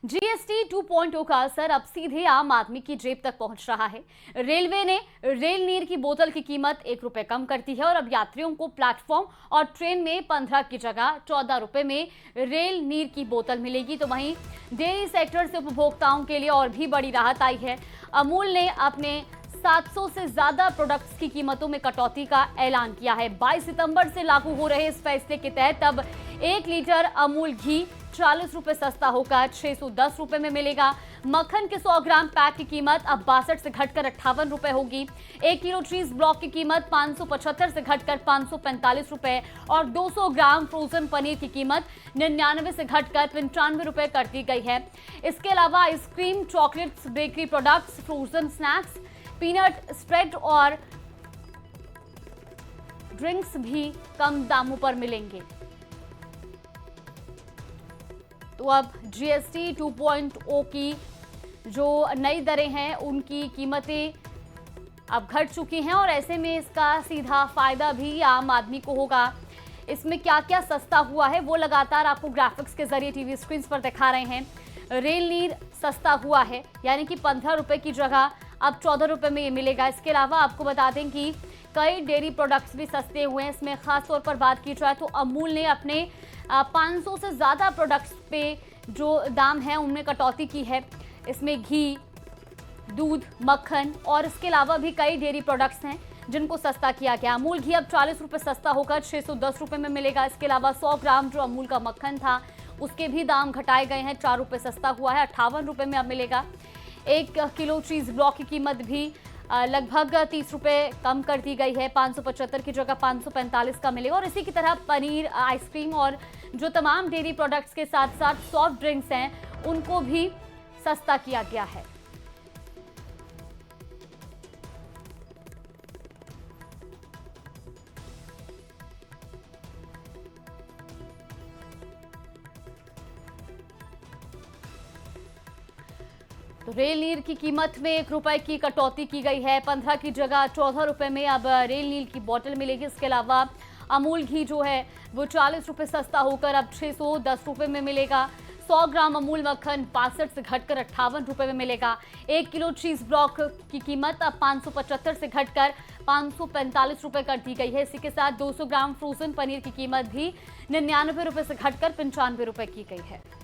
GST 2.0 का असर अब सीधे आम आदमी की जेब तक पहुंच रहा है। रेलवे ने रेल नीर की बोतल की कीमत ₹1 कम कर दी है और अब यात्रियों को प्लेटफॉर्म और ट्रेन में 15 की जगह ₹14 में रेल नीर की बोतल मिलेगी। तो वहीं डेयरी सेक्टर से उपभोक्ताओं के लिए और भी बड़ी राहत आई है। अमूल ने अपने 700 से ज्यादा प्रोडक्ट्स की कीमतों में कटौती का ऐलान किया है। 22 सितंबर से लागू हो रहे इस फैसले के तहत अब 1 लीटर अमूल घी ₹40 सस्ता होकर ₹610 में मिलेगा। मक्खन के 100 ग्राम पैक की कीमत अब 62 से घटकर ₹58 होगी। 1 किलो चीज ब्लॉक की कीमत 575 से घटकर ₹545 और 200 ग्राम फ्रोजन पनीर की कीमत 99 से घटकर ₹95 कर दी गई है। इसके अलावा ice cream, chocolates, bakery products, frozen snacks, peanut spread और ड्रिंक्स भी कम दामों पर मिलेंगे। तो अब जीएसटी 2.0 की जो नई दरें हैं उनकी कीमतें अब घट चुकी हैं और ऐसे में इसका सीधा फायदा भी आम आदमी को होगा। इसमें क्या क्या सस्ता हुआ है वो लगातार आपको ग्राफिक्स के जरिए टीवी स्क्रीन पर दिखा रहे हैं। रेल नीर सस्ता हुआ है, यानी कि ₹15 की जगह अब ₹14 में ये मिलेगा। इसके अलावा आपको बता दें कि कई डेयरी प्रोडक्ट्स भी सस्ते हुए हैं। इसमें खास तौर पर बात की जाए तो अमूल ने अपने 500 से ज़्यादा प्रोडक्ट्स पे जो दाम है उनमें कटौती की है। इसमें घी, दूध, मक्खन और इसके अलावा भी कई डेयरी प्रोडक्ट्स हैं जिनको सस्ता किया गया। अमूल घी अब ₹40 सस्ता होकर ₹610 में मिलेगा। इसके अलावा 100 ग्राम जो अमूल का मक्खन था उसके भी दाम घटाए गए हैं, ₹4 सस्ता हुआ है, ₹58 में अब मिलेगा। 1 किलो चीज ब्लॉक की कीमत भी लगभग ₹30 कम कर दी गई है, 575 की जगह 545 का मिलेगा। और इसी की तरह पनीर, आइसक्रीम और जो तमाम डेयरी प्रोडक्ट्स के साथ साथ सॉफ्ट ड्रिंक्स हैं उनको भी सस्ता किया गया है। तो रेल नीर की कीमत में ₹1 की कटौती की गई है। 15 की जगह ₹14 में अब रेल नीर की बोतल मिलेगी। इसके अलावा अमूल घी जो है वो ₹40 सस्ता होकर अब ₹610 में मिलेगा। 100 ग्राम अमूल मक्खन 62 से घटकर ₹58 में मिलेगा। 1 किलो चीज ब्लॉक की कीमत अब 575 से घटकर ₹545 कर दी गई है। इसी के साथ 200 ग्राम फ्रोजन पनीर की कीमत भी ₹99 से घटकर ₹95 की गई है।